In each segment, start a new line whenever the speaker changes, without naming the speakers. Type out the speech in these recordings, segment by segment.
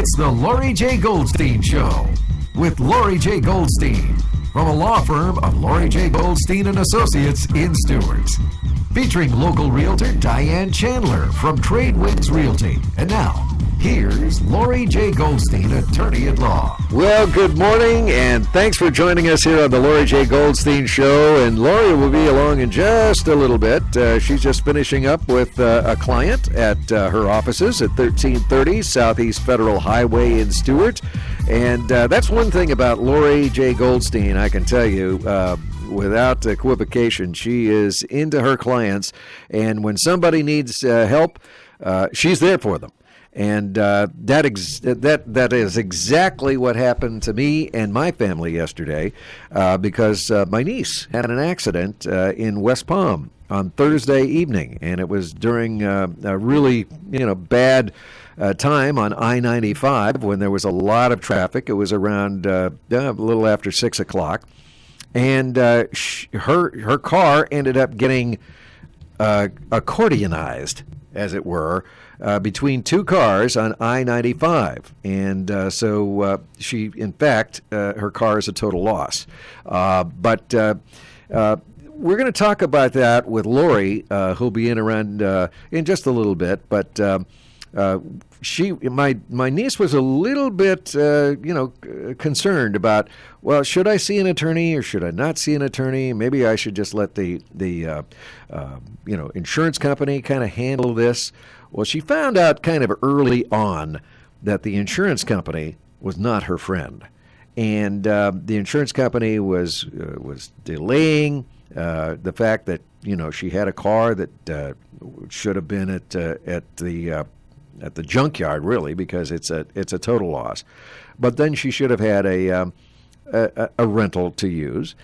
It's the Lauri J. Goldstein Show with Lauri J. Goldstein from a law firm of Lauri J. Goldstein and Associates in Stewart's. Featuring local realtor Diane Chandler from Tradewinds Realty. And now, here's Lauri J. Goldstein, attorney at law.
Well, good morning, and thanks for joining us here on the Lauri J. Goldstein Show. And Lauri will be along in just a little bit. She's just finishing up with a client at her offices at 1330 Southeast Federal Highway in Stewart. And that's one thing about Lauri J. Goldstein, I can tell you. Without equivocation, she is into her clients, and when somebody needs help, she's there for them. And that is exactly what happened to me and my family yesterday, because my niece had an accident in West Palm on Thursday evening, and it was during a really bad time on I-95 when there was a lot of traffic. It was around a little after 6 o'clock. And her car ended up getting accordionized, as it were, between two cars on I-95. And so she, in fact, her car is a total loss. But we're going to talk about that with Lauri, who'll be in around in just a little bit. But my niece was a little bit, concerned about, well, should I see an attorney or should I not see an attorney? Maybe I should just let the insurance company kind of handle this. Well, she found out kind of early on that the insurance company was not her friend, and the insurance company was delaying the fact that she had a car that should have been at the junkyard, really, because it's a total loss. But then she should have had a rental to use.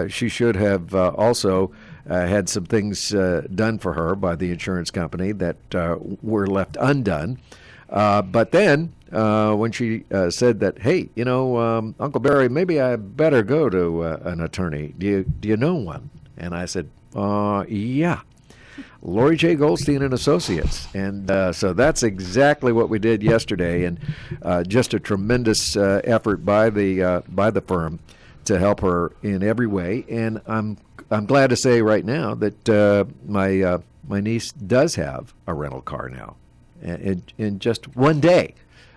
She should have also had some things done for her by the insurance company that were left undone. But then when she said that, hey, Uncle Barry, maybe I better go to an attorney. Do you know one? And I said, yeah. Lauri J. Goldstein and Associates, and so that's exactly what we did yesterday, and just a tremendous effort by the firm to help her in every way. And I'm glad to say right now that my niece does have a rental car now, in just one day.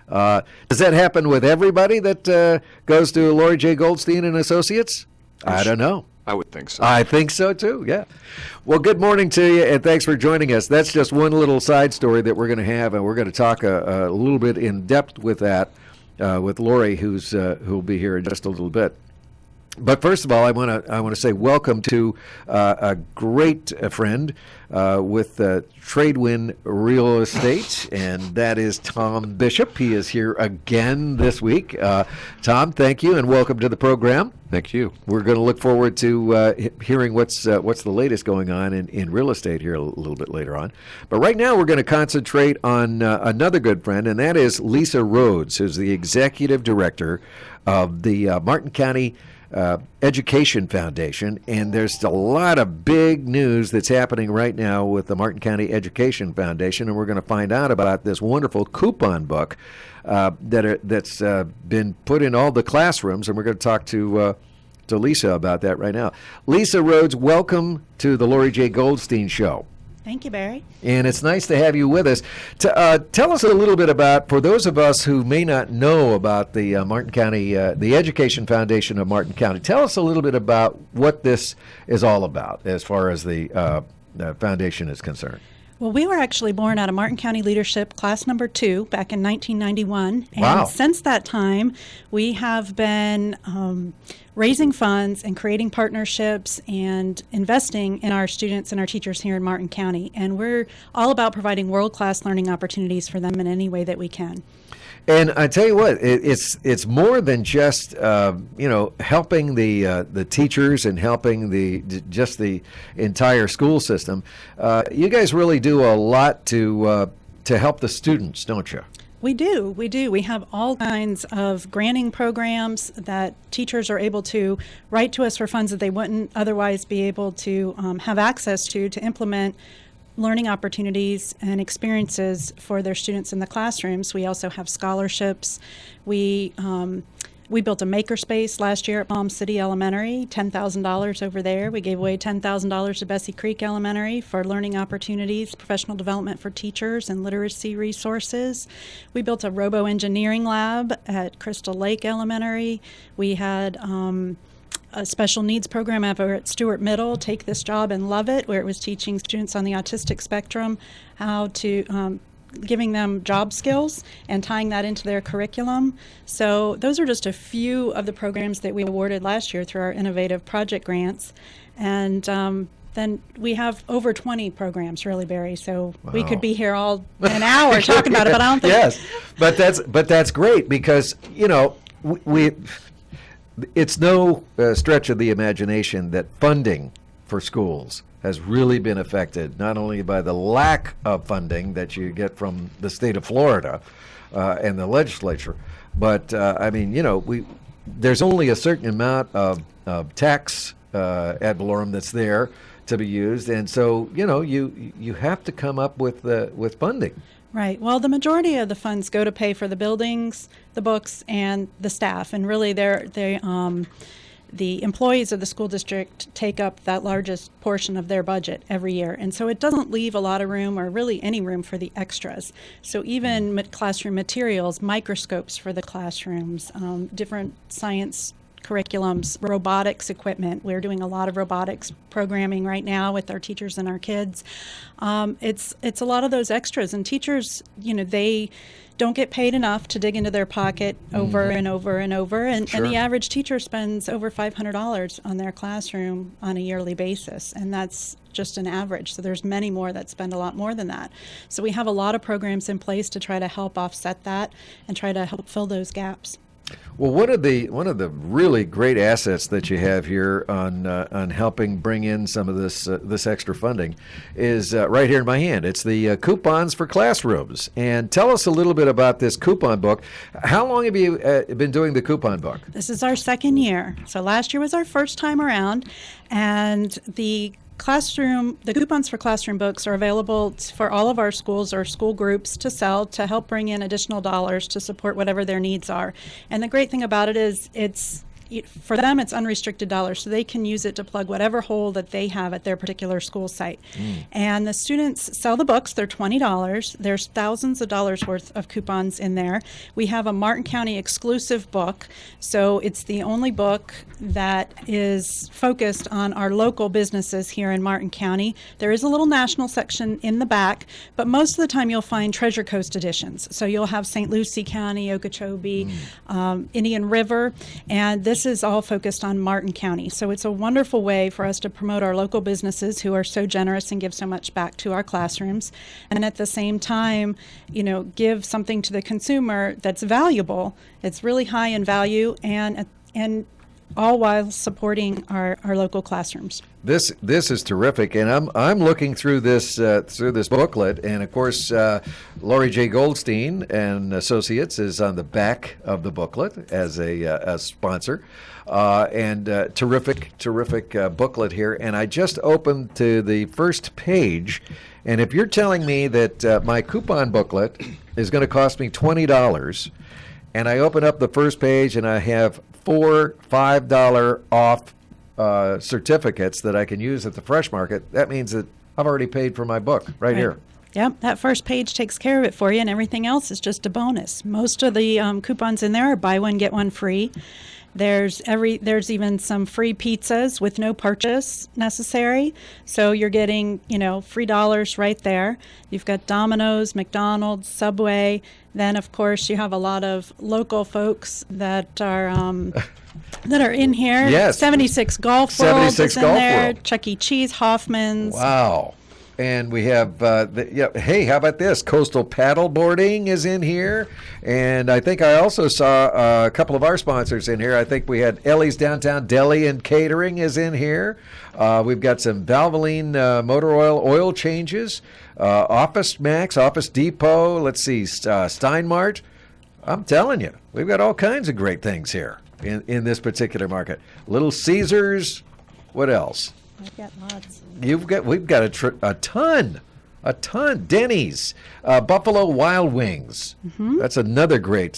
Does that happen with everybody that goes to Lauri J. Goldstein and Associates? I don't know.
I would think so.
I think so, too, yeah. Well, good morning to you, and thanks for joining us. That's just one little side story that we're going to have, and we're going to talk a little bit in depth with that with Lauri, who'll be here in just a little bit. But first of all, I want to say welcome to a great friend with Tradewinds Real Estate, and that is Tom Bishop. He is here again this week. Tom, thank you, and welcome to the program.
Thank you.
We're going to look forward to hearing what's the latest going on in real estate here a little bit later on. But right now, we're going to concentrate on another good friend, and that is Lisa Rhodes, who's the executive director of the Martin County Education Foundation, and there's a lot of big news that's happening right now with the Martin County Education Foundation, and we're going to find out about this wonderful coupon book that's been put in all the classrooms, and we're going to talk to Lisa about that right now. Lisa Rhodes, welcome to the Lauri J. Goldstein Show.
Thank you, Barry.
And it's nice to have you with us. Tell us a little bit about, for those of us who may not know about the Martin County, the Education Foundation of Martin County, tell us a little bit about what this is all about as far as the foundation is concerned.
Well, we were actually born out of Martin County Leadership Class Number 2 back in 1991. And
wow.
Since that time, we have been raising funds and creating partnerships and investing in our students and our teachers here in Martin County. And we're all about providing world-class learning opportunities for them in any way that we can.
And I tell you what, it's more than just helping the teachers and helping the entire school system. You guys really do a lot to help the students, don't you?
We do. We have all kinds of granting programs that teachers are able to write to us for funds that they wouldn't otherwise be able to have access to implement learning opportunities and experiences for their students in the classrooms. We also have scholarships. We built a makerspace last year at Palm City Elementary, $10,000 over there. We gave away $10,000 to Bessie Creek Elementary for learning opportunities, professional development for teachers, and literacy resources. We built a robo-engineering lab at Crystal Lake Elementary. We had a special needs program over at Stewart Middle, Take This Job and Love It, where it was teaching students on the autistic spectrum how to giving them job skills and tying that into their curriculum. So those are just a few of the programs that we awarded last year through our innovative project grants. And then we have over 20 programs, really, Barry. So we could be here all an hour talking about it, but I don't think.
Yes, but that's great because, it's no stretch of the imagination that funding for schools has really been affected, not only by the lack of funding that you get from the state of Florida and the legislature, but there's only a certain amount of tax ad valorem that's there to be used, and so you have to come up with funding.
Right. Well, the majority of the funds go to pay for the buildings, the books, and the staff, and really the employees of the school district take up that largest portion of their budget every year. And so it doesn't leave a lot of room or really any room for the extras. So even classroom materials, microscopes for the classrooms, different science curriculums, robotics equipment. We're doing a lot of robotics programming right now with our teachers and our kids. It's a lot of those extras. And teachers, they don't get paid enough to dig into their pocket over and over and over. And the average teacher spends over $500 on their classroom on a yearly basis. And that's just an average. So there's many more that spend a lot more than that. So we have a lot of programs in place to try to help offset that and try to help fill those gaps.
Well, one of the really great assets that you have here on helping bring in some of this extra funding is right here in my hand. It's the coupons for classrooms. And tell us a little bit about this coupon book. How long have you been doing the coupon book?
This is our second year. So last year was our first time around, and the coupons for classroom books are available for all of our schools or school groups to sell to help bring in additional dollars to support whatever their needs are. And the great thing about it is for them, it's unrestricted dollars, so they can use it to plug whatever hole that they have at their particular school site. And the students sell the books. They're $20. There's thousands of dollars worth of coupons in there. We have a Martin County exclusive book, so it's the only book that is focused on our local businesses here in Martin County. There is a little national section in the back, but most of the time you'll find Treasure Coast editions. So you'll have St. Lucie County, Okeechobee, Indian River, and this is all focused on Martin County. So it's a wonderful way for us to promote our local businesses who are so generous and give so much back to our classrooms. And at the same time, give something to the consumer that's valuable. It's really high in value and all while supporting our local classrooms.
This is terrific, and I'm looking through this booklet, and of course, Lauri J. Goldstein and Associates is on the back of the booklet as a sponsor, and terrific booklet here. And I just opened to the first page, and if you're telling me that my coupon booklet is going to cost me $20, and I open up the first page and I have 4 $5 off certificates that I can use at the Fresh Market, that means that I've already paid for my book right here.
Yep, that first page takes care of it for you, and everything else is just a bonus. Most of the coupons in there are buy one, get one free. There's even some free pizzas with no purchase necessary. So you're getting, free dollars right there. You've got Domino's, McDonald's, Subway. Then, of course, you have a lot of local folks that are in here.
Yes.
76 Golf World is in there.
World.
Chuck E. Cheese, Hoffman's.
Wow. And we have, hey, how about this? Coastal Paddleboarding is in here. And I think I also saw a couple of our sponsors in here. I think we had Ellie's Downtown Deli and Catering is in here. We've got some Valvoline motor oil changes. Office Max, Office Depot. Let's see, Steinmart. I'm telling you, we've got all kinds of great things here in this particular market. Little Caesars. What else?
I've got lots.
We've got a ton A ton. Denny's, Buffalo Wild Wings. That's another great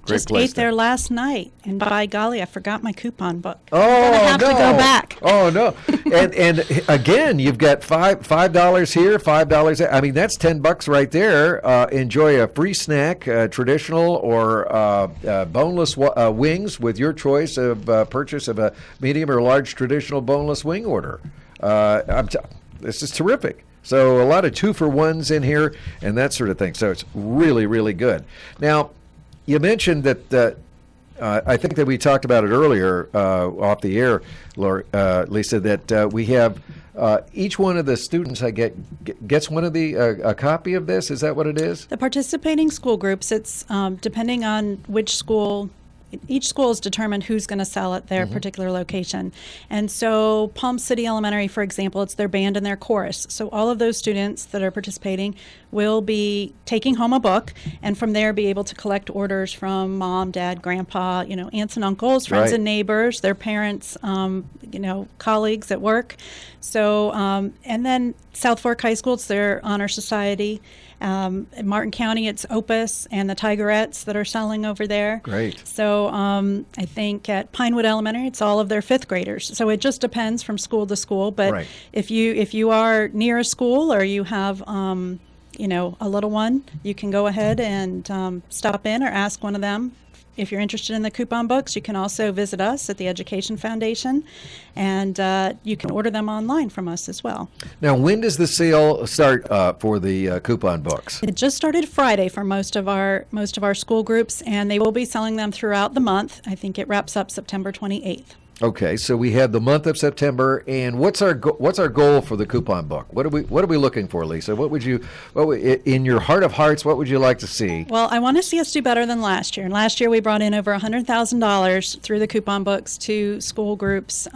Just
place.
ate there last night, and by golly, I forgot my coupon book.
Oh,
I'm gonna have to go back.
Oh no! and again, you've got $5 here, $5 there. I mean, that's $10 right there. Enjoy a free snack, traditional or boneless wings with your choice of purchase of a medium or large traditional boneless wing order. This is terrific. So a lot of 2-for-1s in here and that sort of thing. So it's really, really good. Now, you mentioned that I think that we talked about it earlier off the air, Lisa, that we have each one of the students gets one of a copy of this. Is that what it is?
The participating school groups, it's depending on which school. Each school is determined who's going to sell at their particular location. And so Palm City Elementary, for example, it's their band and their chorus. So all of those students that are participating will be taking home a book, and from there be able to collect orders from mom, dad, grandpa, aunts and uncles, friends and neighbors, their parents, colleagues at work. So, and then South Fork High School, it's their honor society. In Martin County, it's Opus and the Tigerettes that are selling over there.
Great.
So I think at Pinewood Elementary, it's all of their fifth graders. So it just depends from school to school. But if you are near a school or you have a little one, you can go ahead and stop in or ask one of them. If you're interested in the coupon books, you can also visit us at the Education Foundation, and you can order them online from us as well.
Now, when does the sale start for the coupon books?
It just started Friday for most of our school groups, and they will be selling them throughout the month. I think it wraps up September 28th.
Okay, so we have the month of September, and what's our goal for the coupon book? What are we looking for, Lisa? What would in your heart of hearts, what would you like to see?
Well, I want to see us do better than last year. And last year we brought in over $100,000 through the coupon books to school groups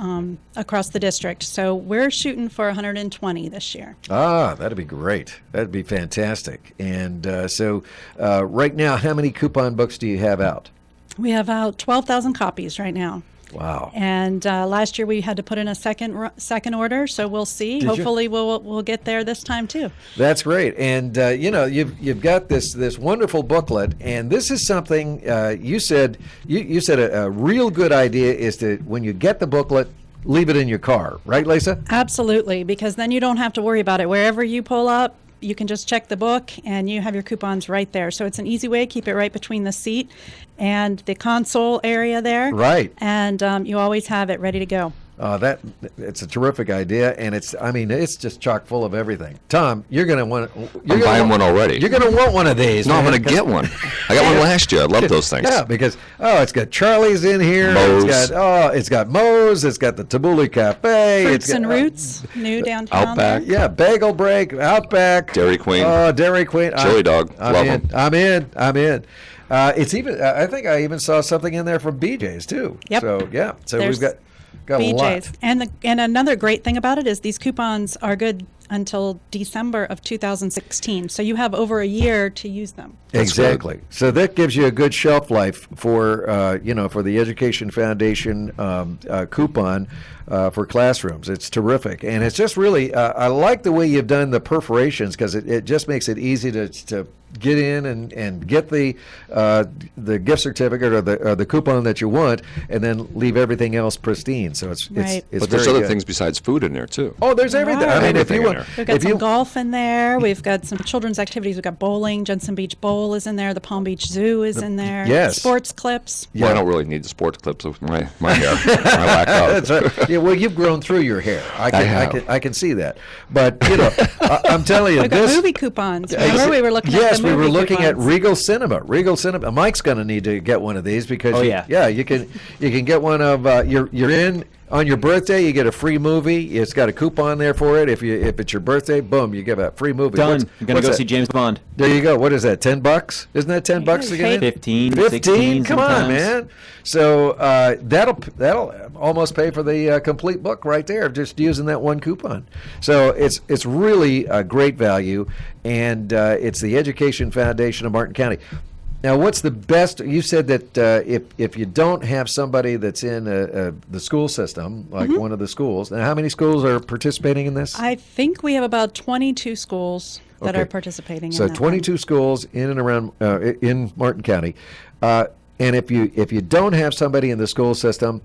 across the district. So we're shooting for 120 this year.
Ah, that'd be great. That'd be fantastic. And so right now, how many coupon books do you have out?
We have out 12,000 copies right now.
Wow!
And last year we had to put in a second order, so we'll see. Hopefully we'll get there this time too.
That's great. And you've got this wonderful booklet, and this is something you said a real good idea is to, when you get the booklet, leave it in your car, right, Lisa?
Absolutely, because then you don't have to worry about it. Wherever you pull up, you can just check the book and you have your coupons right there. So it's an easy way. Keep it right between the seat and the console area there.
Right.
And you always have it ready to go.
It's a terrific idea, and it's just chock full of everything. Tom, you're going to want.
I'm buying one already.
You're going to want one of these.
No, I'm going to get one. I got one last year. I love those things.
Yeah, because it's got Charlie's in here.
Moe's.
It's got Moe's. It's got the Tabbouleh Cafe.
Fruits and Roots, new downtown.
Outback.
Yeah, Bagel Break, Outback.
Dairy Queen.
Dairy Queen.
Chili Dog. Love them.
I'm in. It's even. I think I even saw something in there from BJ's too.
Yep.
So yeah. So
There's
we've got a lot.
And another great thing about it is these coupons are good until December of 2016. So you have over a year to use them.
Exactly. So that gives you a good shelf life for for the Education Foundation coupon for classrooms. It's terrific, and it's just really I like the way you've done the perforations, because it just makes it easy to get in and get the gift certificate or the coupon that you want, and then leave everything else pristine. So it's
but there's other things besides food in there too.
Oh, there's everything.
Right.
I mean, if you want,
we've got some golf in there. We've got some children's activities. We've got bowling. Jensen Beach Bowl is in there. The Palm Beach Zoo is in there.
Yes.
Sports clips.
Well, I don't really need the sports clips with my hair. I lack out.
That's right. Yeah, well, you've grown through your hair. I can see that. But I'm telling you,
We've got movie coupons. Remember we were looking at the movie
we were looking
coupons.
at Regal Cinema. Mike's going to need to get one of these because you can get one of you're in on your birthday. You get a free movie. It's got a coupon there for it. If it's your birthday, boom, you get a free movie.
Done. I'm going to go see James Bond.
There you go. What is that? $10? Isn't that $10 to get in?
15,
15.
16
Come on,
sometimes.
man. So that'll almost pay for the complete book right there, just using that one coupon. So it's really a great value, and it's the Education Foundation of Martin County. Now, what's the best? You said that if you don't have somebody that's in the school system, like one of the schools. Now, how many schools are participating in this?
I think we have about 22 schools. that
Okay.
are participating.
So
in that
22 schools in and around in Martin County. And if you don't have somebody in the school system,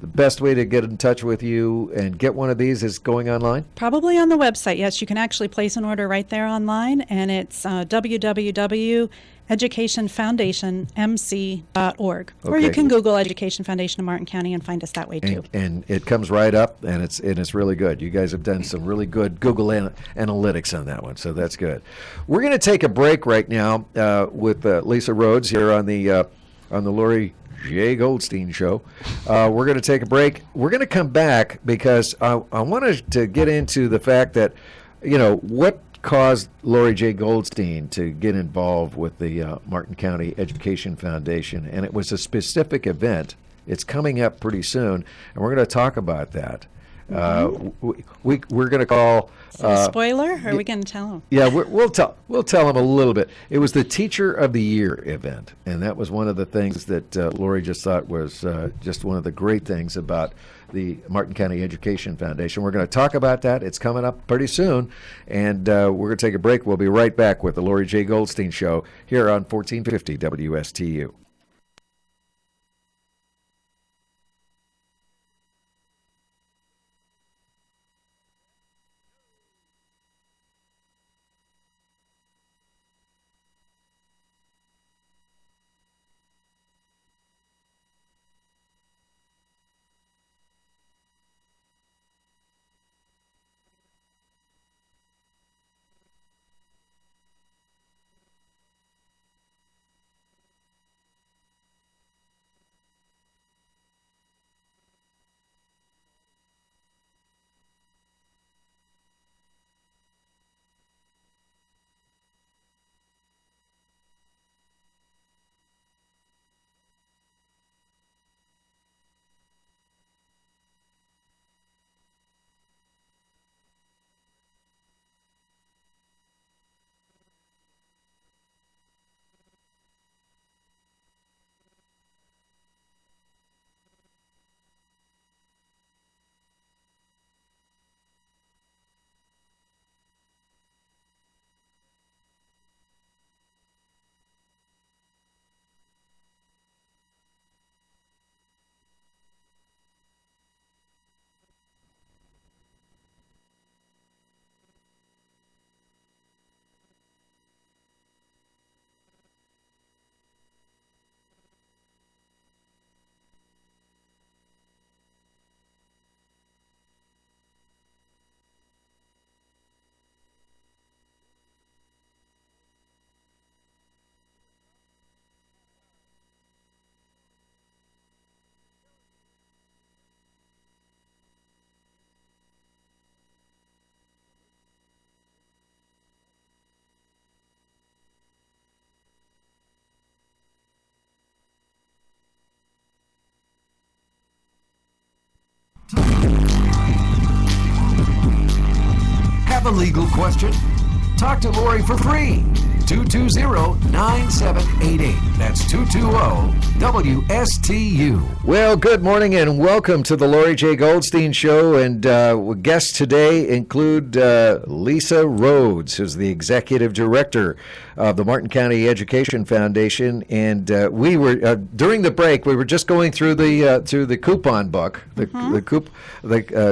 the best way to get in touch with you and get one of these is going online?
Probably on the website. Yes, you can actually place an order right there online, and it's www.educationfoundationmc.org. Or you
Okay.
can Google Education Foundation of Martin County and find us that way too.
And it comes right up, and it's really good. You guys have done some really good Google analytics on that one, so that's good. We're going to take a break right now with Lisa Rhodes here on the Lauri J. Goldstein Show. We're going to take a break. We're going to come back because I wanted to get into the fact that, what caused Lauri J. Goldstein to get involved with the Martin County Education Foundation, and it was a specific event. It's coming up pretty soon, and we're going to talk about that. We're going to call.
Spoiler? Or are we going to tell them?
Yeah, we'll tell them a little bit. It was the Teacher of the Year event, and that was one of the things that Lauri just thought was just one of the great things about the Martin County Education Foundation. We're going to talk about that. It's coming up pretty soon, and we're going to take a break. We'll be right back with the Lauri J. Goldstein Show here on 1450 WSTU.
Have a legal question? Talk to Lauri for free. 220-9788. That's 220-WSTU.
Well, good morning and welcome to the Lauri J. Goldstein Show. And guests today include Lisa Rhodes, who's the executive director of the Martin County Education Foundation. And we were during the break, we were just going through the coupon book, the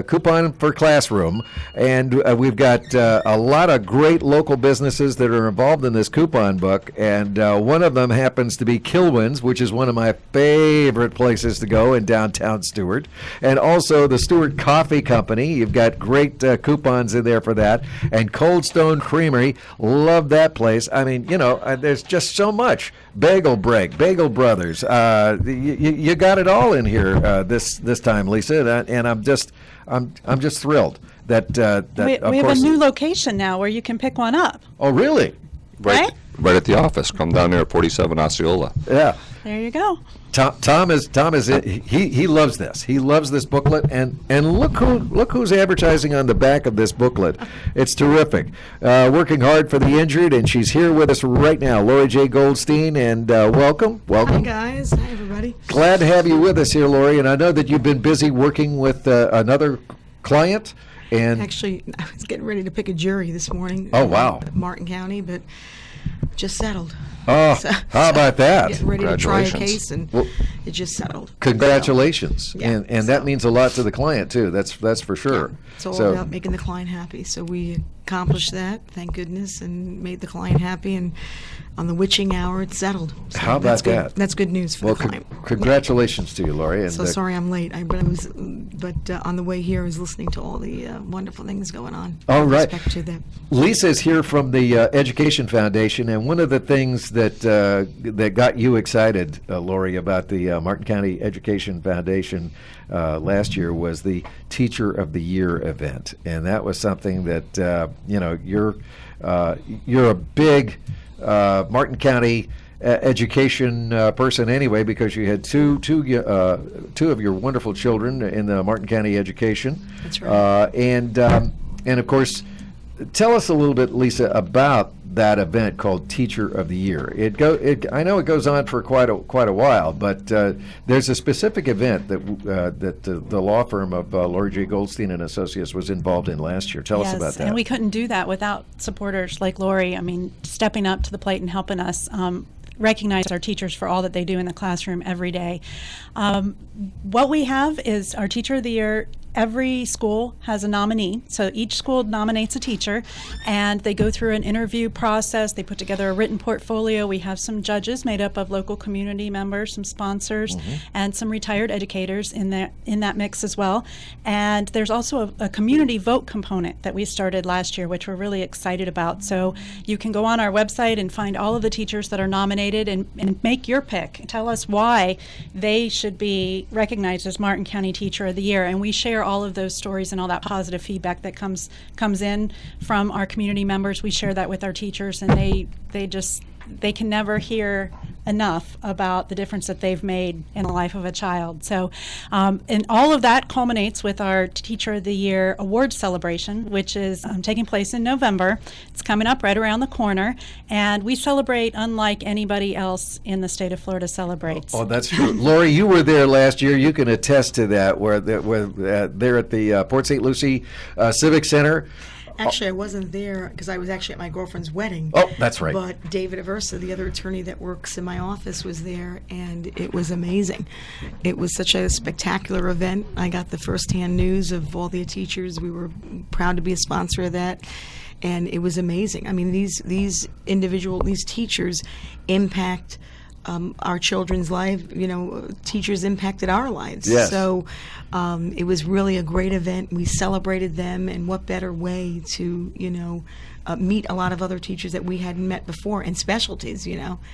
coupon for classroom, and we've got a lot of great local businesses that are involved in this coupon book. And one of them happens to be Kilwin's, which is one of my favorite places to go in downtown Stewart, and also the Stewart Coffee Company. You've got great coupons in there for that, and Cold Stone Creamery, love that place. I mean, there's just so much. Bagel Break, Bagel Brothers, you got it all in here this time, Lisa, and I'm just thrilled that
We
of
have a
course.
new location now where you can pick one up.
Oh, really?
Right?
Right at the office. Come down there at 47 Osceola.
Yeah.
There you go.
Tom is he loves this. He loves this booklet, and look who's advertising on the back of this booklet. It's terrific. Working hard for the injured, and she's here with us right now, Lauri J. Goldstein, and welcome.
Hi guys. Hi everybody.
Glad to have you with us here, Lauri. And I know that you've been busy working with another client, And
Actually, I was getting ready to pick a jury this morning.
Oh, wow.
Martin County, but just settled.
oh,
So-
how about that?
Getting ready to try a
Congratulations.
case, and
Well,
it just settled.
Congratulations.
Yeah,
and that
so-
means a lot to the client too. That's for sure.
It's all
So-
about making the client happy. So we accomplished that, thank goodness, and made the client happy. And on the witching hour, it's settled. So
How about
that's good.
that?
That's good news for
well,
the client.
congratulations to you, Lauri. And
So sorry I'm late. But on the way here, I was listening to all the wonderful things going on.
All
with
right.
respect to that.
Lisa's here from the Education Foundation, and one of the things that that got you excited, Lauri, about the Martin County Education Foundation last year was the Teacher of the Year event, and that was something that you're a big Martin County education person anyway, because you had two of your wonderful children in the Martin County education.
That's right.
And of course, tell us a little bit, Lisa, about that event called Teacher of the Year. I know it goes on for quite a while, but there's a specific event that the law firm of Lauri J. Goldstein and Associates was involved in last year. Tell us about that.
And we couldn't do that without supporters like Lauri. I mean, stepping up to the plate and helping us recognize our teachers for all that they do in the classroom every day. What we have is our Teacher of the Year. Every school has a nominee, so each school nominates a teacher, and they go through an interview process. They put together a written portfolio. We have some judges made up of local community members, some sponsors, and some retired educators in that mix as well. And there's also a community vote component that we started last year, which we're really excited about. So you can go on our website and find all of the teachers that are nominated and make your pick. Tell us why they should be recognized as Martin County Teacher of the Year, and we share all of those stories and all that positive feedback that comes in from our community members. We share that with our teachers, and they can never hear enough about the difference that they've made in the life of a child. So, and all of that culminates with our Teacher of the Year award celebration, which is taking place in November. It's coming up right around the corner, and we celebrate unlike anybody else in the state of Florida celebrates.
Oh, that's true. Lauri, you were there last year. You can attest to that. Where there at the Port St. Lucie Civic Center.
Actually, I wasn't there because I was actually at my girlfriend's wedding.
Oh, that's right.
But David Aversa, the other attorney that works in my office, was there, and it was amazing. It was such a spectacular event. I got the firsthand news of all the teachers. We were proud to be a sponsor of that, and it was amazing. I mean, these teachers impact our children's life. Teachers impacted our lives.
Yes.
So it was really a great event. We celebrated them, and what better way to, meet a lot of other teachers that we hadn't met before, and specialties,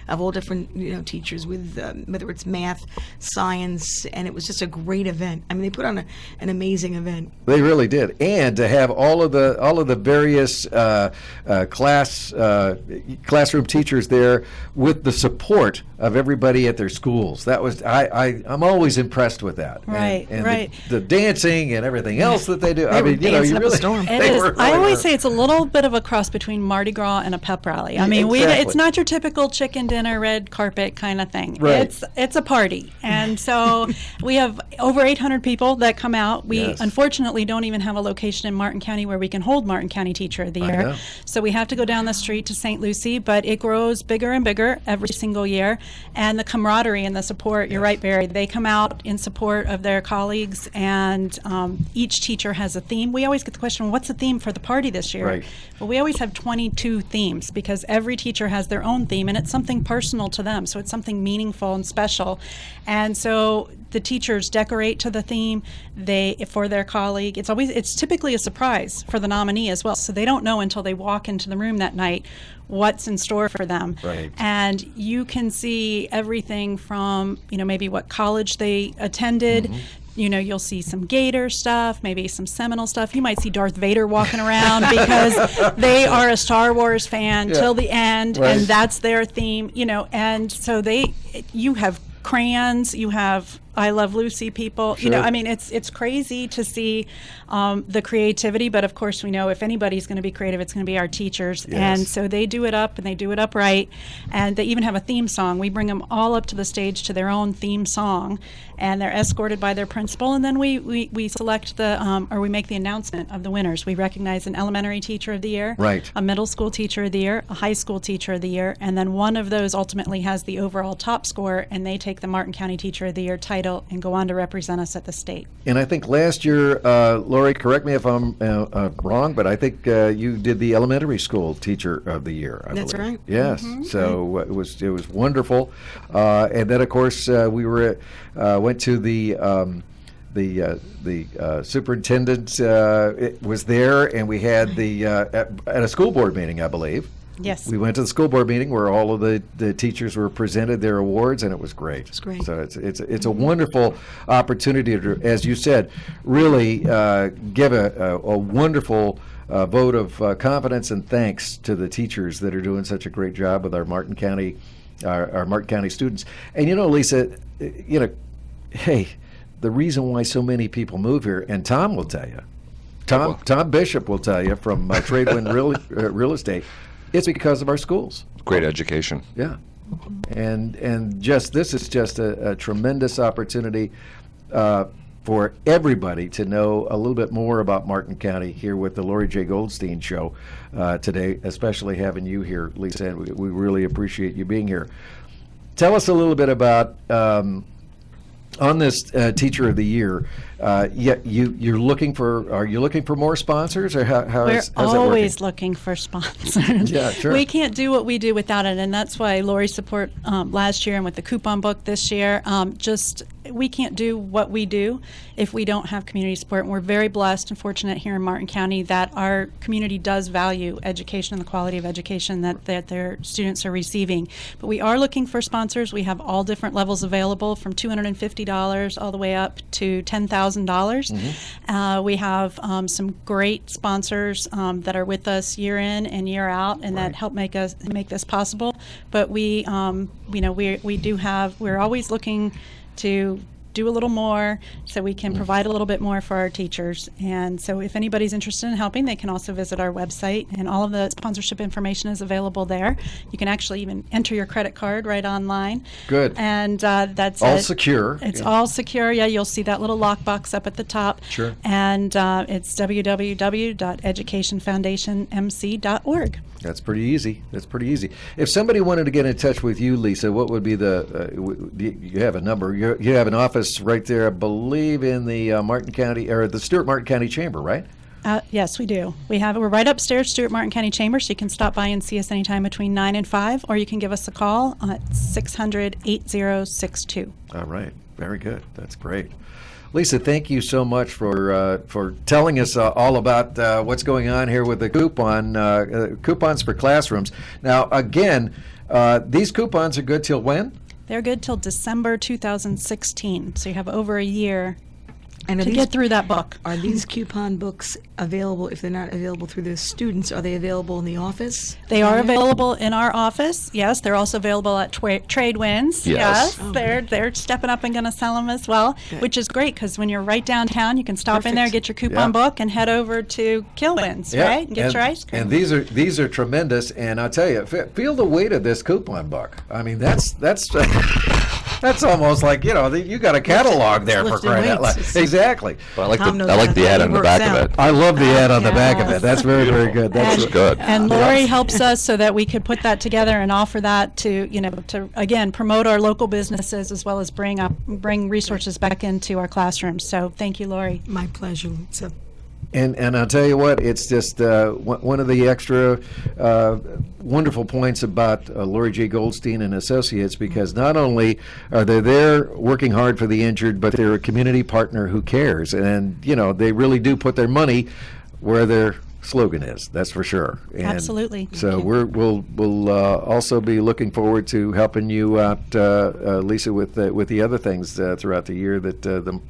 of all different, teachers with whether it's math, science, and it was just a great event. I mean, they put on an amazing event.
They really did, and to have all of the various classroom teachers there with the support of everybody at their schools. That was I'm always impressed with that.
Right,
and
right.
The dancing and everything else that they do.
They were
you
dancing up a
really.
storm.
It
they
is.
were
I
really
always
were.
say it's a little bit of a cross between Mardi Gras and a pep rally. I mean,
Exactly.
it's not your typical chicken dinner, red carpet kind of thing.
Right.
It's a party, and so we have over 800 people that come out. We
Yes.
unfortunately don't even have a location in Martin County where we can hold Martin County Teacher of the
I
Year.
know.
So we have to go down the street to St. Lucie, but it grows bigger and bigger every single year. And the camaraderie and the support, you're right, Barry, they come out in support of their colleagues, and each teacher has a theme. We always get the question, what's the theme for the party this year?
Right.
Well, we always have 22 themes because every teacher has their own theme, and it's something personal to them. So it's something meaningful and special. And so the teachers decorate to the theme for their colleague. It's typically a surprise for the nominee as well. So they don't know until they walk into the room that night what's in store for them.
Right.
And you can see everything from, maybe what college they attended.
Mm-hmm.
You'll see some Gator stuff, maybe some Seminole stuff. You might see Darth Vader walking around because they are a Star Wars fan till the end,
Right.
and that's their theme, and so you have crayons, you have I Love Lucy people.
Sure.
I mean, it's crazy to see the creativity, but of course we know if anybody's going to be creative, it's going to be our teachers.
Yes.
And so they do it up, and they do it up right, and they even have a theme song. We bring them all up to the stage to their own theme song, and they're escorted by their principal, and then we select or we make the announcement of the winners. We recognize an elementary teacher of the year,
Right.
a middle school teacher of the year, a high school teacher of the year, and then one of those ultimately has the overall top score, and they take the Martin County Teacher of the Year title and go on to represent us at the state.
And I think last year, Lauri, correct me if I'm wrong, but I think you did the elementary school teacher of the year. I
That's
believe.
right.
Yes. So it was wonderful, and then of course we went to the superintendent was there, and we had at a school board meeting, I believe.
Yes.
We went to the school board meeting where all of the teachers were presented their awards, and it was great.
It's great.
So it's a wonderful opportunity to, as you said, really give a wonderful vote of confidence and thanks to the teachers that are doing such a great job with our Martin County students. And Lisa, hey, the reason why so many people move here, and Tom will tell you, Tom Bishop will tell you from Tradewind Real Estate, it's because of our schools.
Great education.
Yeah, and this is just a tremendous opportunity for everybody to know a little bit more about Martin County here with the Lauri J. Goldstein Show today, especially having you here, Lisa. And we really appreciate you being here. Tell us a little bit about on this Teacher of the Year. You're looking for. Are you looking for more sponsors, or how's
We're
that working?
always looking for sponsors.
Yeah, sure.
We can't do what we do without it, and that's why Lauri's support last year and with the coupon book this year. We can't do what we do if we don't have community support. And we're very blessed and fortunate here in Martin County that our community does value education and the quality of education that their students are receiving. But we are looking for sponsors. We have all different levels available, from $250 all the way up to $10,000. We have some great sponsors that are with us year in and year out, and that help make this possible. But we're always looking to do a little more so we can provide a little bit more for our teachers. And so if anybody's interested in helping, they can also visit our website, and all of the sponsorship information is available there. You can actually even enter your credit card right online.
Good.
And that's
All secure.
It's all secure. Yeah, you'll see that little lockbox up at the top.
Sure.
And it's www.educationfoundationmc.org.
That's pretty easy. If somebody wanted to get in touch with you, Lisa, what would be you have a number. You have an office right there, I believe, in the Martin County, or the Stewart Martin County Chamber, right?
Yes, we do. We're right upstairs, Stewart Martin County Chamber, so you can stop by and see us anytime between 9 and 5, or you can give us a call at 600-8062.
All right. Very good. That's great. Lisa, thank you so much for telling us all about what's going on here with the coupons for classrooms. Now, again, these coupons are good till when?
They're good till December 2016, so you have over a year
And
to get through that book.
Are these coupon books available? If they're not available through the students, are they available in the office?
They are available in our office. Yes, they're also available at Tradewinds.
Yes.
Oh,
they're stepping up and going to sell them as well,
Good.
which is great because when you're right downtown, you can stop in there,
Perfect.
get your coupon book, and head over to Kilwins, right? And get your ice cream.
And these are tremendous. And I'll tell you, feel the weight of this coupon book. I mean, that's that's almost like you got a catalog there for
lifting
crying out loud.
weights.
Exactly.
Well, I
Tom knows
like
how
the
that
ad on the
works
back
out.
of it.
I love the ad on the back of it.
Yes.
That's very, very good. That's
It's good.
And Lauri helps us so that we could put that together and offer that to again promote our local businesses as well as bring resources back into our classrooms. So thank you, Lauri.
My pleasure. It's a
And I'll tell you what, it's just one of the extra wonderful points about Lauri J. Goldstein and Associates, because not only are they there working hard for the injured, but they're a community partner who cares. And, they really do put their money where their slogan is, that's for sure. And
Absolutely.
So we'll also be looking forward to helping you out, Lisa, with the other things throughout the year that the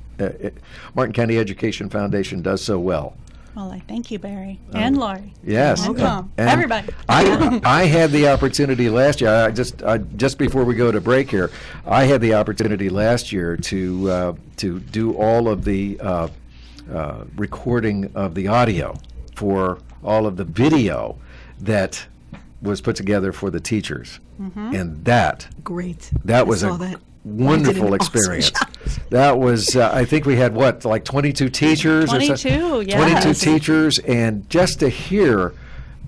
Martin County Education Foundation does so well.
Well, I thank you, Barry, and Lauri.
Yes.
And Tom.
And
Everybody.
I had the opportunity last year. Just before we go to break here, I had the opportunity last year to do all of the recording of the audio for all of the video that was put together for the teachers, and that
Great.
was
I saw
a
that.
wonderful
You did an awesome
experience.
job.
That was, I think we had what, like 22 teachers?
22, yes.
22 teachers, and just to hear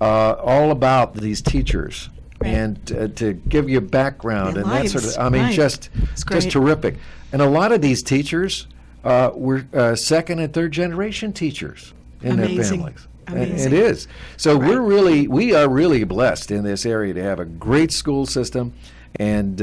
all about these teachers
Right.
and to give you background
Their
and that sort
lives,
of, I mean,
right.
just
great.
terrific. And a lot of these teachers were second and third generation teachers in their
Amazing.
families.
Amazing.
It is. So
Right.
we are really blessed in this area to have a great school system and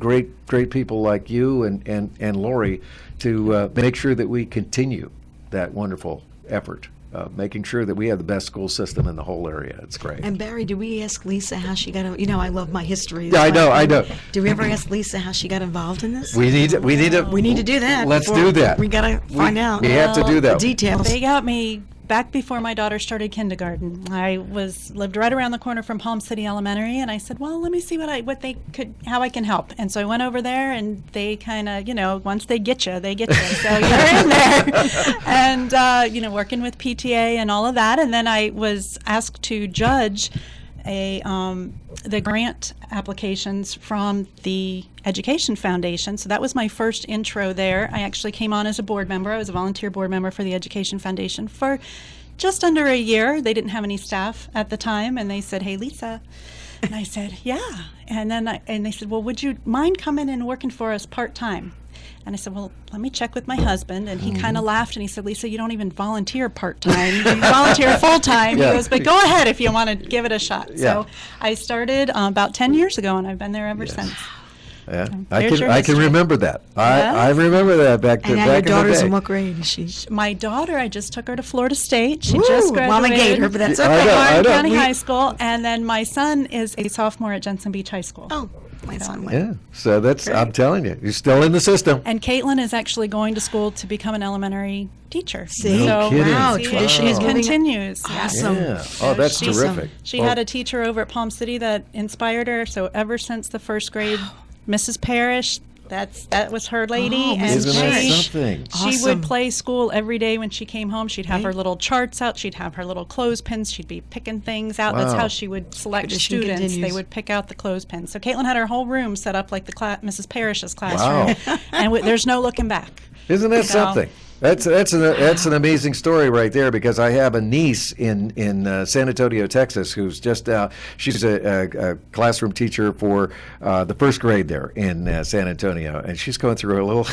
great people like you and Lauri to make sure that we continue that wonderful effort, making sure that we have the best school system in the whole area. It's great.
And Barry, do we ask Lisa how she got? I love my history.
Yeah, I know.
Do we ever ask Lisa how she got involved in this?
We need to
We need to do that.
Let's
before-
do that.
We gotta find out.
We have to do
the
that.
details.
They got me back before my daughter started kindergarten. I lived right around the corner from Palm City Elementary, and I said, "Well, let me see how I can help." And so I went over there, and they kind of, once they get you, they get you. So you're in there, and working with PTA and all of that. And then I was asked to judge the grant applications from the Education Foundation. So that was my first intro there. I actually came on as a board member. I was a volunteer board member for the Education Foundation for just under a year. They didn't have any staff at the time, and they said, "Hey, Lisa." And I said, "Yeah." And then they said, "Well, would you mind coming and working for us part-time?" And I said, "Well, let me check with my husband." And he kind of laughed and he said, "Lisa, you don't even volunteer part-time. You volunteer full-time."
Yeah.
He goes, "But go ahead if you want to give it a shot."
Yeah.
So I started about 10 years ago, and I've been there ever since.
Yeah,
there's your
I can
history.
remember that. I
Yes.
remember that back
And now
back
your
in the
daughter's
day.
in what grade is she?
My daughter, I just took her to Florida State. She
Woo,
just graduated.
Mama Gator, but that's
I
okay.
know,
Martin County
We-
High School. And then my son is a sophomore at Jensen Beach High School.
Oh, my son went.
Yeah, so that's, I'm telling you, you're still in the system.
And Caitlin is actually going to school to become an elementary teacher.
See?
No kidding.
Wow,
see,
tradition
it
is moving.
continues. Yeah.
Awesome.
Yeah. Oh, that's
she's-
terrific.
She
Oh,
had a teacher over at Palm City that inspired her. So ever since the first grade, Mrs. Parrish, that was her lady.
Oh,
and
Mrs.
Isn't that
she,
something?
she
Awesome.
would play school every day when she came home. She'd have her
Right.
little charts out. She'd have her little clothespins. She'd be picking things out. That's
Wow.
how she would select
Tradition
students.
continues.
They would pick out the clothespins. So Caitlin had her whole room set up like the Mrs. Parrish's classroom.
Wow.
And there's no looking back.
Isn't that
So-
something? That's an amazing story right there, because I have a niece in San Antonio, Texas, who's just she's a classroom teacher for the first grade there in San Antonio, and she's going through a little.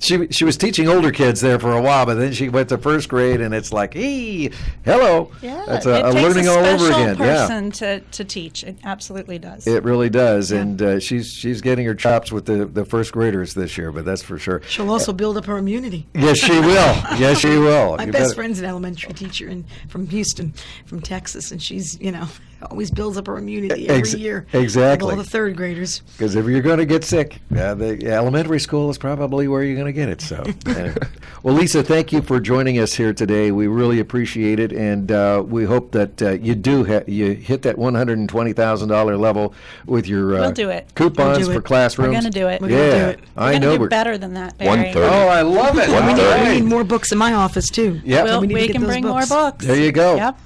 She was teaching older kids there for a while, but then she went to first grade, and it's like, hey, hello.
Yeah,
That's
it
a
takes
learning
a
all over
special
again. Yeah.
person to teach. It absolutely does.
It really does, and she's getting her chops with the first graders this year, but that's for sure.
She'll also build up her immunity.
Yes, she will. Yes, she will.
My
You
best
better-
friend's an elementary teacher from Houston, from Texas, and she's, always builds up her immunity every year.
Exactly.
With all the third graders.
Because if you're going to get sick, the elementary school is probably where you're going to get it. So, anyway. Well, Lisa, thank you for joining us here today. We really appreciate it, and we hope that you hit that $120,000 level with your
We'll do it.
coupons
We'll do
for
it.
classrooms.
We're going to do it.
We're
We're
gonna
Yeah,
do it.
I
going
know.
to do better than that, Barry.
130.
Oh, I love it.
One
All
thirty.
We
right.
need more books in my office, too.
Yep.
We'll,
we need to
we
get
can
those
bring more
books.
books.
There you go.
Yep.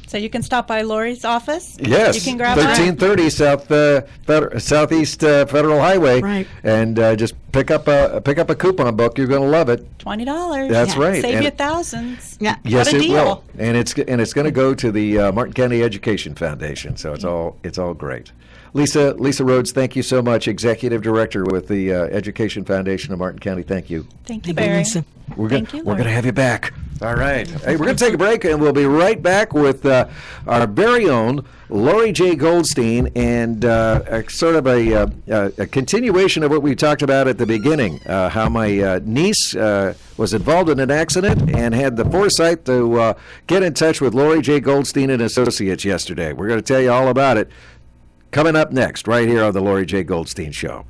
So you can stop by Lauri's office.
Yes,
You can grab one.
1330 Southeast Federal Highway,
Right.
and just pick up a coupon book. You're going to love it.
$20.
That's right.
Save
And-
you thousands.
Yeah.
Yes,
what a
it
deal.
will, and it's going to go to the Martin County Education Foundation. So it's all great. Lisa Rhodes, thank you so much, Executive Director with the Education Foundation of Martin County. Thank you.
Thank you,
Thank you,
Barry.
Lisa.
We're
Thank you,
we're
Lauri.
going to have you back. All right. Hey, we're going to take a break, and we'll be right back with our very own Lauri J. Goldstein, and a sort of a continuation of what we talked about at the beginning, how my niece was involved in an accident and had the foresight to get in touch with Lauri J. Goldstein and Associates yesterday. We're going to tell you all about it coming up next, right here on the Lauri J. Goldstein Show.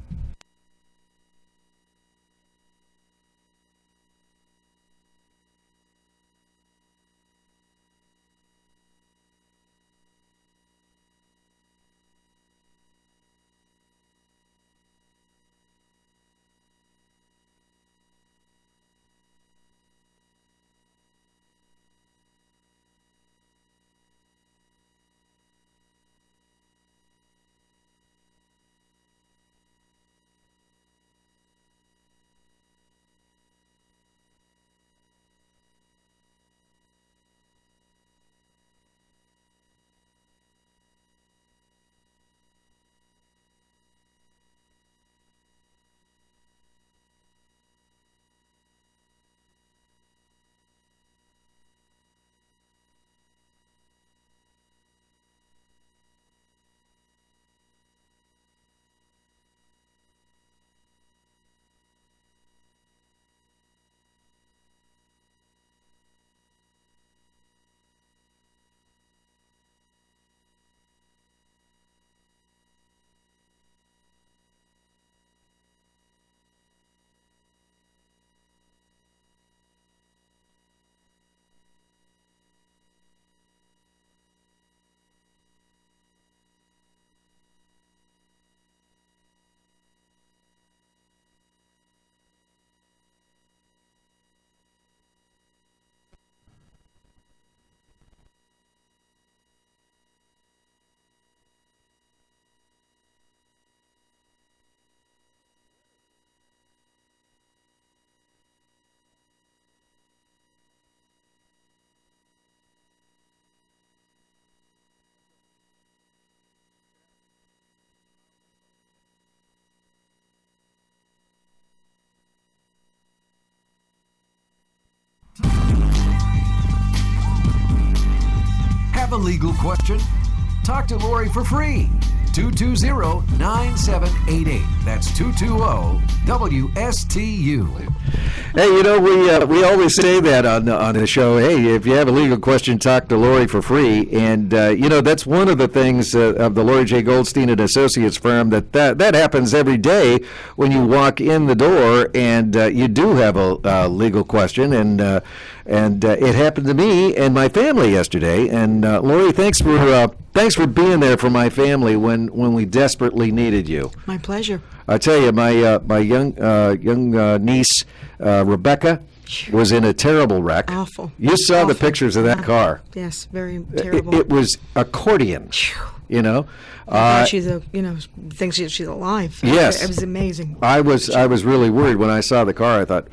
a legal question? Talk to Lauri for free. 220-9788. That's 220-WSTU.
Hey, we always say that on the show. Hey, if you have a legal question, talk to Lauri for free. And that's one of the things of the Lauri J. Goldstein and Associates firm that happens every day when you walk in the door and you do have a legal question. And it happened to me and my family yesterday. And Lauri, thanks for being there for my family when we desperately needed you.
My pleasure.
I tell you, my young niece Rebecca was in a terrible wreck.
Awful.
You saw
Awful.
the pictures of that car.
Yes, very terrible.
It was accordion.
She's thinks she's alive.
Yes.
It was amazing.
I was really worried when I saw the car. I thought,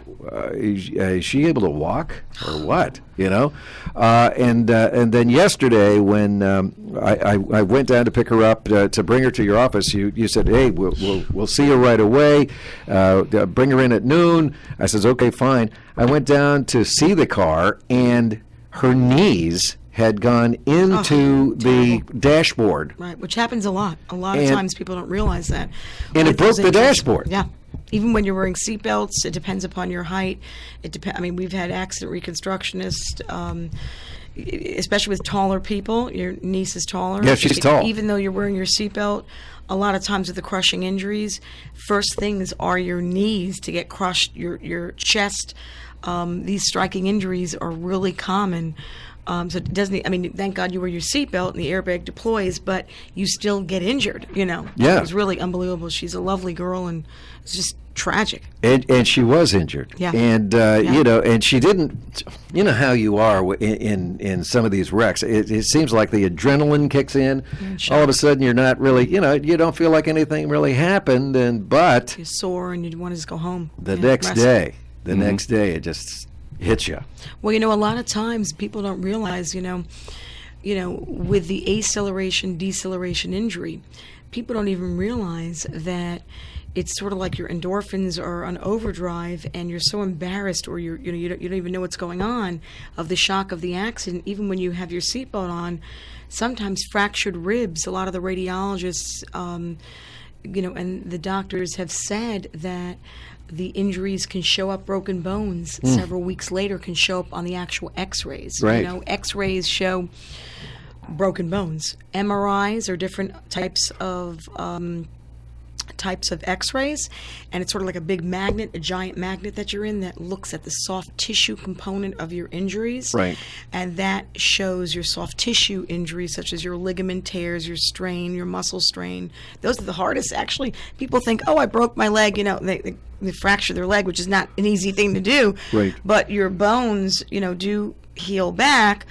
is she able to walk or what? And then yesterday when I went down to pick her up to bring her to your office, you said, hey, we'll see her right away. Bring her in at noon. I says, okay, fine. I went down to see the car, and her knees had gone into the dashboard.
Right, which happens a lot. A lot of times people don't realize that.
And it broke the dashboard.
Yeah. Even when you're wearing seatbelts, it depends upon your height. We've had accident reconstructionists, especially with taller people. Your niece is taller.
Yeah, she's tall.
Even though you're wearing your seatbelt, a lot of times with the crushing injuries, first things are your knees to get crushed, your chest. These striking injuries are really common. So it doesn't. Thank God you wear your seatbelt and the airbag deploys, but you still get injured.
Yeah.
It was really unbelievable. She's a lovely girl, and it's just tragic.
And she was injured.
Yeah.
And and she didn't. You know how you are in some of these wrecks. It seems like the adrenaline kicks in.
Sure.
All of a sudden, you're not really. You don't feel like anything really happened. But
You're sore, and you want to just go home.
the
Yeah,
next
rest.
day, it just hits you.
Well, a lot of times people don't realize, with the deceleration injury, people don't even realize that it's sort of like your endorphins are on overdrive, and you're so embarrassed, or you don't even know what's going on of the shock of the accident. Even when you have your seatbelt on, sometimes fractured ribs. A lot of the radiologists, and the doctors have said that the injuries can show up, broken bones several weeks later can show up on the actual x-rays.
Right.
X-rays show broken bones. MRIs are different types of x-rays, and it's sort of like a big magnet, a giant magnet that you're in that looks at the soft tissue component of your injuries.
Right. And
that shows your soft tissue injuries, such as your ligament tears, your strain, your muscle strain. Those are the hardest. Actually, people think, oh, I broke my leg, they fracture their leg, which is not an easy thing to do.
Right.
But your bones, do heal back.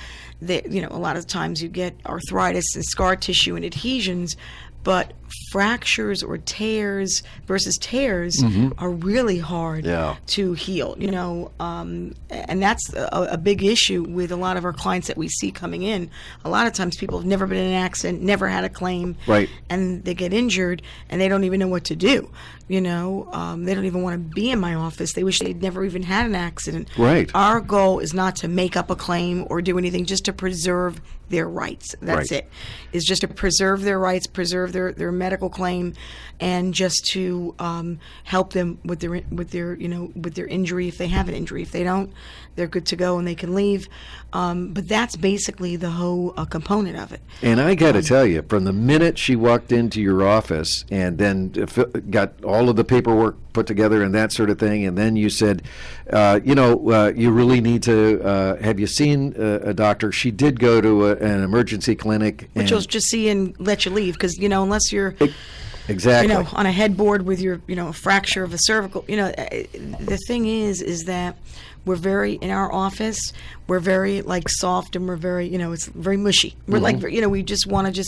A lot of times you get arthritis and scar tissue and adhesions, but fractures or tears versus tears are really hard to heal, and that's a big issue with a lot of our clients that we see coming in. A lot of times people have never been in an accident, never had a claim,
right,
and they get injured and they don't even know what to do. They don't even want to be in my office. They wish they'd never even had an accident.
Right.
Our goal is not to make up a claim or do anything, just to preserve their rights. That's
right.
it. Is just to preserve their rights, preserve their medical claim, and just to help them with their injury if they have an injury. If they don't, they're good to go and they can leave. But that's basically the whole component of it.
And I got to tell you, from the minute she walked into your office and then got all of the paperwork put together and that sort of thing, and then you said, you really need to, have you seen a doctor? She did go to an emergency clinic.
Which will just see and let you leave, because, unless you're...
Exactly.
On a headboard with your, a fracture of a cervical, the thing is that we're very, in our office, we're very soft, and we're very, it's very mushy. We're we just want to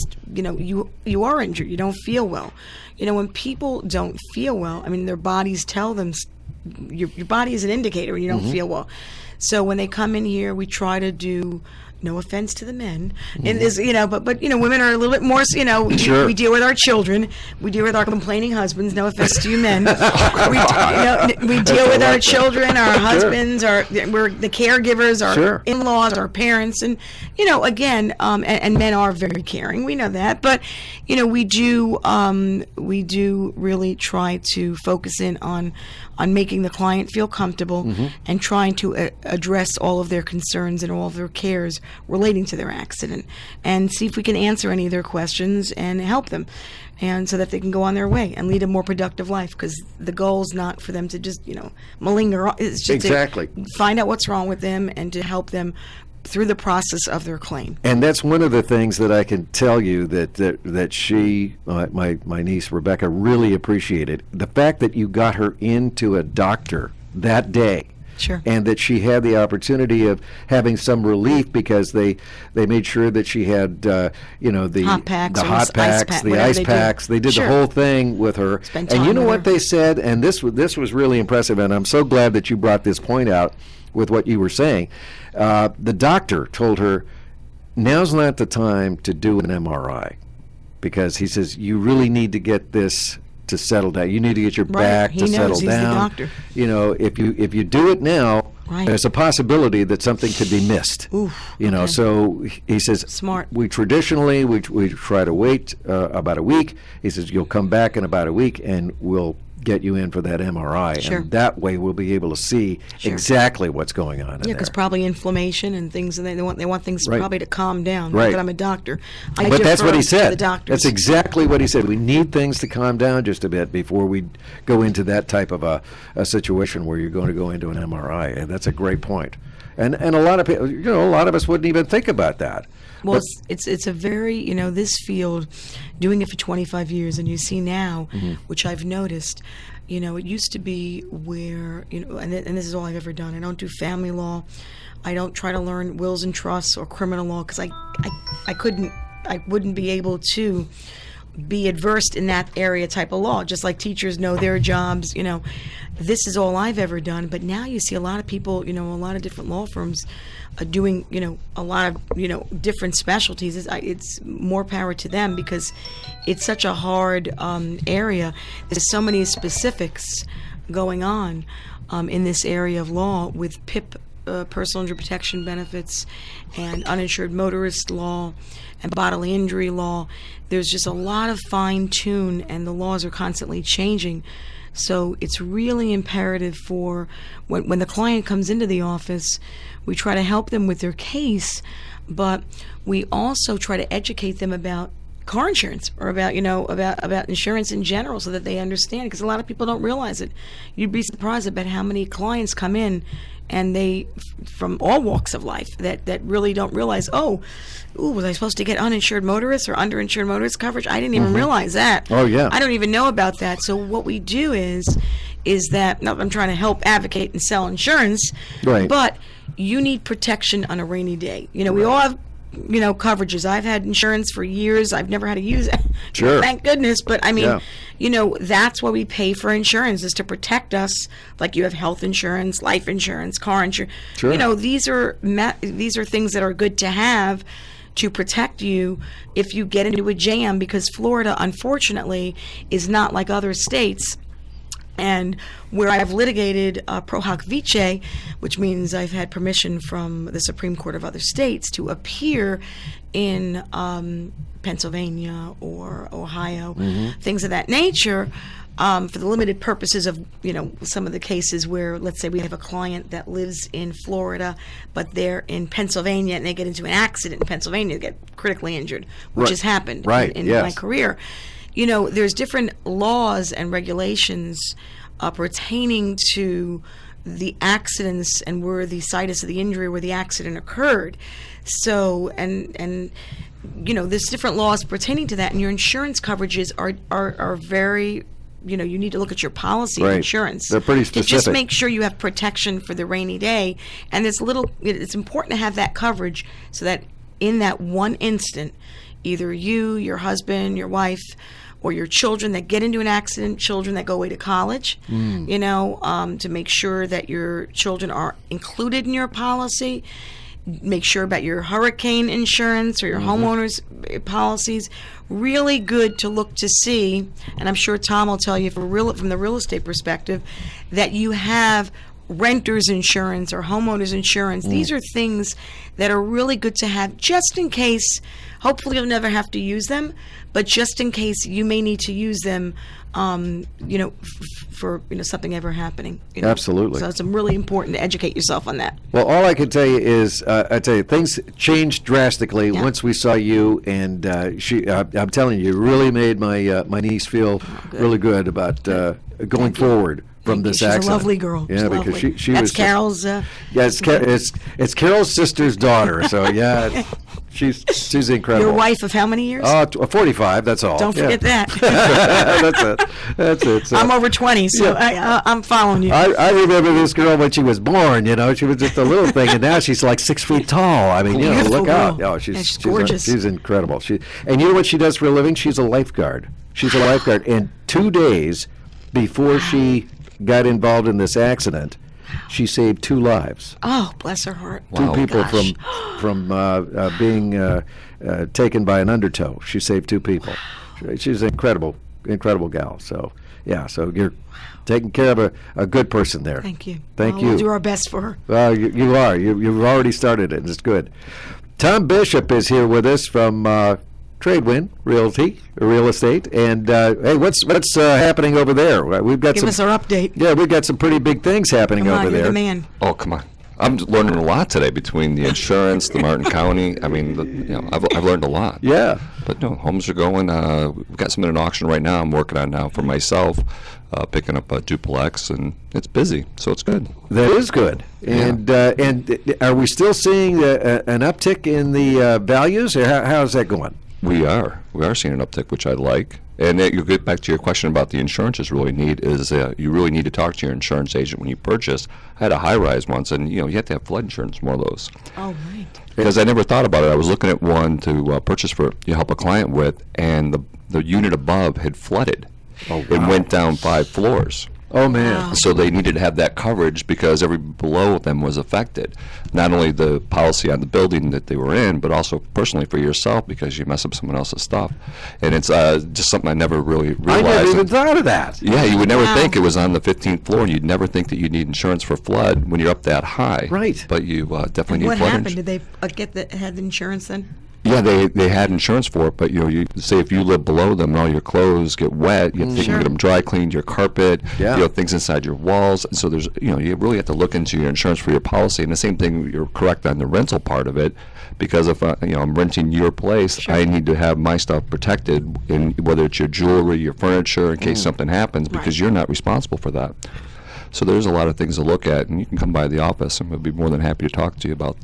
you are injured, you don't feel well. When people don't feel well, their bodies tell them your body is an indicator when you don't feel well. So when they come in here, we try to do, no offense to the men, and this, but women are a little bit more,
Sure.
we deal with our children, we deal with our complaining husbands. No offense to you men. We deal with our children, our husbands, we're the caregivers, our
Sure.
in-laws, our parents, and again, and men are very caring. We know that, but we do really try to focus in on making the client feel comfortable and trying to address all of their concerns and all of their cares relating to their accident, and see if we can answer any of their questions and help them, and so that they can go on their way and lead a more productive life, because the goal is not for them to just malinger. It's just
Exactly.
to find out what's wrong with them and to help them through the process of their claim.
And that's one of the things that I can tell you that she, my niece Rebecca, really appreciated. The fact that you got her into a doctor that day.
Sure.
And that she had the opportunity of having some relief, because they made sure that she had the
Hot packs,
the
or
hot
ice
packs,
pack,
the
whatever
ice
they do.
packs. They did
Sure.
the whole thing with her.
Spend
And you
time
know
with
what
her.
they said, and this was really impressive, and I'm so glad that you brought this point out with what you were saying. The doctor told her, now's not the time to do an MRI, because he says you really need to get this to settle down. You need to get your
Right.
back
He
to
knows.
settle
He's the
down.
doctor.
If you do it now,
Right.
there's a possibility that something could be missed.
Oof, okay.
So he says,
Smart.
we traditionally we try to wait about a week. He says you'll come back in about a week and we'll get you in for that MRI,
Sure.
and that way we'll be able to see
Sure.
exactly what's going on in
Yeah, because
there.
probably inflammation and things, and they want things
Right.
probably to calm down.
Right.
Not that I'm a doctor. I
But that's
defer
what he
to
said.
The doctors.
That's exactly what he said. We need things to calm down just a bit before we go into that type of a situation where you're going to go into an MRI. And that's a great point. And a lot of people, a lot of us wouldn't even think about that.
Well,
But-
it's a very, this field, doing it for 25 years, and you see now, which I've noticed, it used to be where, and this is all I've ever done. I don't do family law. I don't try to learn wills and trusts or criminal law, because I wouldn't be able to be adversed in that area type of law, just like teachers know their jobs. This is all I've ever done. But now you see a lot of people, a lot of different law firms doing, a lot of, different specialties. It's more power to them, because it's such a hard area. There's so many specifics going on in this area of law with PIP, personal injury protection benefits, and uninsured motorist law, and bodily injury law. There's just a lot of fine tune, and the laws are constantly changing. So it's really imperative for when the client comes into the office, we try to help them with their case, but we also try to educate them about car insurance, or about insurance in general, so that they understand, because a lot of people don't realize it. You'd be surprised about how many clients come in, and they, from all walks of life, that really don't realize, was I supposed to get uninsured motorists or underinsured motorist coverage? I didn't even realize that.
Oh, yeah.
I don't even know about that. So what we do is that, not that I'm trying to help advocate and sell insurance,
Right.
but you need protection on a rainy day. We all have coverages. I've had insurance for years. I've never had to use it.
Sure.
Thank goodness. But I mean,
Yeah.
that's why we pay for insurance, is to protect us. Like, you have health insurance, life insurance, car insurance.
Sure.
These are things that are good to have to protect you if you get into a jam, because Florida, unfortunately, is not like other states. And where I've litigated pro hoc vice, which means I've had permission from the Supreme Court of other states to appear in Pennsylvania or Ohio, things of that nature, for the limited purposes of, some of the cases where, let's say we have a client that lives in Florida, but they're in Pennsylvania, and they get into an accident in Pennsylvania, they get critically injured, which
Right.
has happened in
Yes.
my career. There's different laws and regulations pertaining to the accidents and where the situs of the injury, where the accident occurred. So, and there's different laws pertaining to that, and your insurance coverages are very, you need to look at your policy of
Right.
insurance.
They're pretty
To just
specific.
make sure you have protection for the rainy day. And it's important to have that coverage, so that in that one instant, either you, your husband, your wife, or your children that get into an accident, children that go away to college, to make sure that your children are included in your policy. Make sure about your hurricane insurance or your homeowners policies. Really good to look to see, and I'm sure Tom will tell you from the real estate perspective, that you have renter's insurance or homeowner's insurance. These are things that are really good to have just in case. Hopefully you'll never have to use them, but just in case you may need to use them, for something ever happening.
Absolutely.
So it's really important to educate yourself on that.
Well, all I can tell you is, things changed drastically once we saw you, and I'm telling you, really made my niece feel really good about going forward from this accident.
She's a lovely girl.
Yeah,
She's
because
lovely.
she
That's
was
Carol's.
it's Carol's sister's daughter. So yeah, she's incredible.
Your wife of how many years?
45. That's all.
Don't forget that.
That's it. So,
I'm over 20, so I'm following you.
I remember this girl when she was born. She was just a little thing, and now she's like 6 feet tall. I mean,
Beautiful
look out!
girl.
Oh, she's
gorgeous.
She's incredible. And you know what she does for a living? She's a lifeguard. She's a lifeguard. And 2 days before she got involved in this accident, she saved 2 lives.
Oh, bless her heart.
Two people
gosh.
from being taken by an undertow. She saved 2 people. She's an incredible gal. So so you're taking care of a good person there.
Thank you.
Thank you.
We'll do our best for her.
Well, you are. You've already started it, and it's good. Tom Bishop is here with us from Tradewind Real Estate, and hey, what's happening over there? We've got
Give us our update.
Yeah, we've got some pretty big things happening
Come
over
on,
there.
you're the man.
Oh, come on. I'm learning a lot today between the insurance, the Martin County. I mean, I've learned a lot.
Yeah.
But no, homes are going. We've got some in an auction right now I'm working on now for myself, picking up a duplex, and it's busy, so it's good.
That is good. And are we still seeing an uptick in the values, or how's that going?
We are seeing an uptick, which I like. And you'll get back to your question about the insurance is really neat, is you really need to talk to your insurance agent when you purchase. I had a high-rise once, and you have to have flood insurance, one of those.
Oh, right.
Because I never thought about it. I was looking at one to purchase help a client with, and the unit above had flooded.
Oh,
It went down 5 floors.
Oh, man.
So they needed to have that coverage because every below them was affected. Not only the policy on the building that they were in, but also personally for yourself because you mess up someone else's stuff. And it's just something I never really realized.
I never even thought of that.
Yeah, you would never think it was on the 15th floor, and you'd never think that you need insurance for flood when you're up that high.
Right.
But you definitely need
What
flood
happened?
insurance.
Did they had the insurance then?
Yeah, they had insurance for it, but you say if you live below them and all your clothes get wet, you have to
Sure.
get them dry cleaned, your carpet,
Yeah.
things inside your walls. And so there's you really have to look into your insurance for your policy. And the same thing, you're correct on the rental part of it, because if I'm renting your place,
Sure.
I need to have my stuff protected, in whether it's your jewelry, your furniture, in case something happens, because
Right.
you're not responsible for that. So there's a lot of things to look at, and you can come by the office, and we'll be more than happy to talk to you about.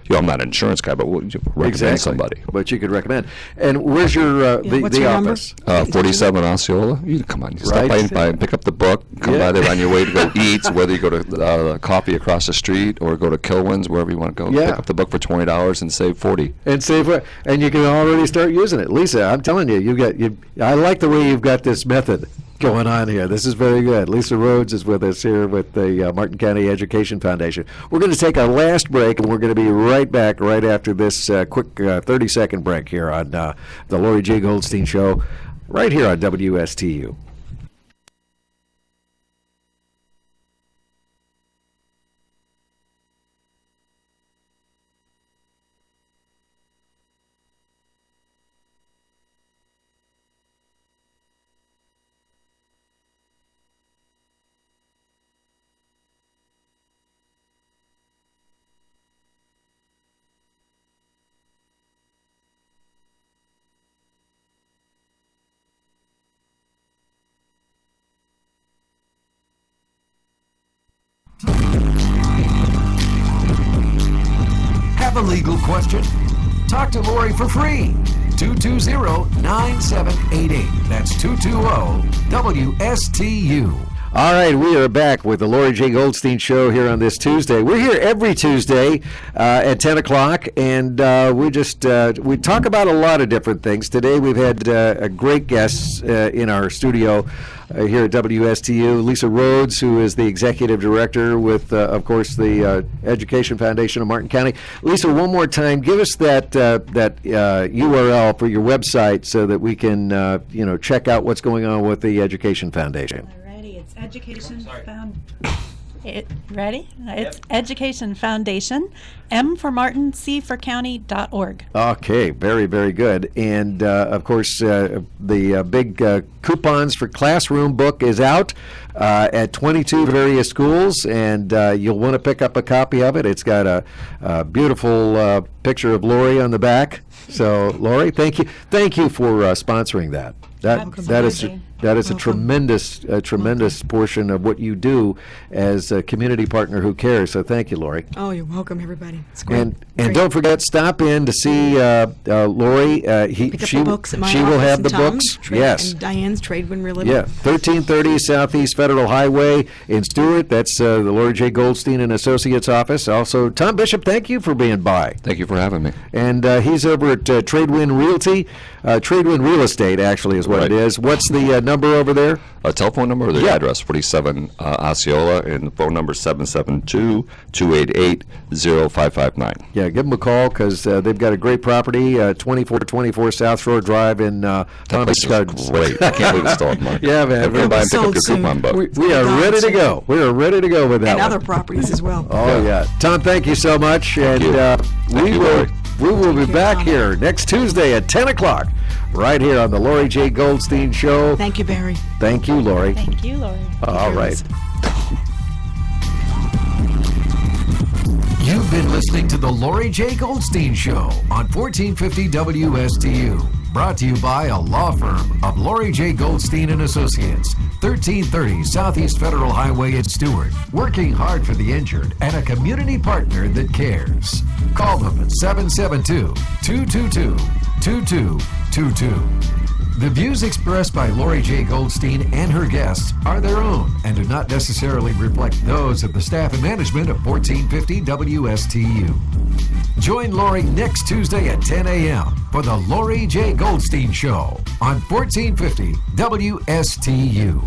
I'm not an insurance guy, but we'll recommend somebody.
But you could recommend. And where's your
what's
the
your number?
office?
47 Osceola. You come on, you
Right.
stop by and pick up the book. Come
Yeah.
by there on your way to go eat. So whether you go to coffee across the street or go to Kilwin's, wherever you want to go,
Yeah.
pick up the book for $20 and save $40.
And save, and you can already start using it. Lisa, I'm telling you, I like the way you've got this method going on here. This is very good. Lisa Rhodes is with us here with the Martin County Education Foundation. We're going to take our last break, and we're going to be right back right after this quick 30-second break here on the Lauri J. Goldstein Show, right here on WSTU.
Have a legal question? Talk to Lauri for free. 220-9788. That's 220-WSTU.
All right, we are back with the Lauri J. Goldstein Show here on this Tuesday. We're here every Tuesday at 10 o'clock, and we talk about a lot of different things. Today we've had a great guests in our studio here at WSTU. Lisa Rhodes, who is the executive director with, of course, the Education Foundation of Martin County. Lisa, one more time, give us that URL for your website so that we can check out what's going on with the Education Foundation.
Alrighty, it's It's Education Foundation, M for Martin, C for County.org.
Okay, very, very good. And, of course, the big coupons for classroom book is out at 22 various schools, and you'll want to pick up a copy of it. It's got a beautiful picture of Lauri on the back. So, Lauri, thank you for sponsoring that. That is a tremendous portion of what you do as a community partner who cares. So thank you, Lauri.
Oh, you're welcome, everybody. It's great.
And don't forget, stop in to see Lauri.
Pick up the books at my
she will
office
have
in
the
Tom,
books.
Trade,
Yes.
and Diane's Trade When We're Little.
Yeah, 1330 Southeast Federal Highway in Stewart. That's the Lauri J. Goldstein and Associates office. Also, Tom Bishop, thank you for being by.
Thank you for having me.
And he's over at Tradewin Realty. Tradewin Real Estate, actually, is what it is. What's the number over there?
A telephone number or the
Yeah.
address? 47 Osceola, and the phone number 772-288-0559.
Yeah, give them a call because they've got a great property, 2424 South Shore Drive in Palm
That
Beach
place
Gardens.
is great. I can't believe it's still on the market.
Yeah, man.
Everybody buy and pick up
Sold
your
soon.
coupon book.
We are ready to go. We are ready to go with that
And
one.
other properties as well.
Oh, yeah. Tom, thank you so much. And
you. Thank you, Lauri.
we will be
Thank you,
back
Tom.
here next Tuesday at 10 o'clock, right here on the Lauri J. Goldstein Show.
Thank you, Barry.
Thank you, Lauri.
Thank you, Lauri.
All right.
You've been listening to the Lauri J. Goldstein Show on 1450 WSTU. Brought to you by a law firm of Lauri J. Goldstein and Associates, 1330 Southeast Federal Highway in Stewart. Working hard for the injured and a community partner that cares. Call them at 772-222-2222. The views expressed by Lauri J. Goldstein and her guests are their own and do not necessarily reflect those of the staff and management of 1450 WSTU. Join Lauri next Tuesday at 10 a.m. for the Lauri J. Goldstein Show on 1450 WSTU.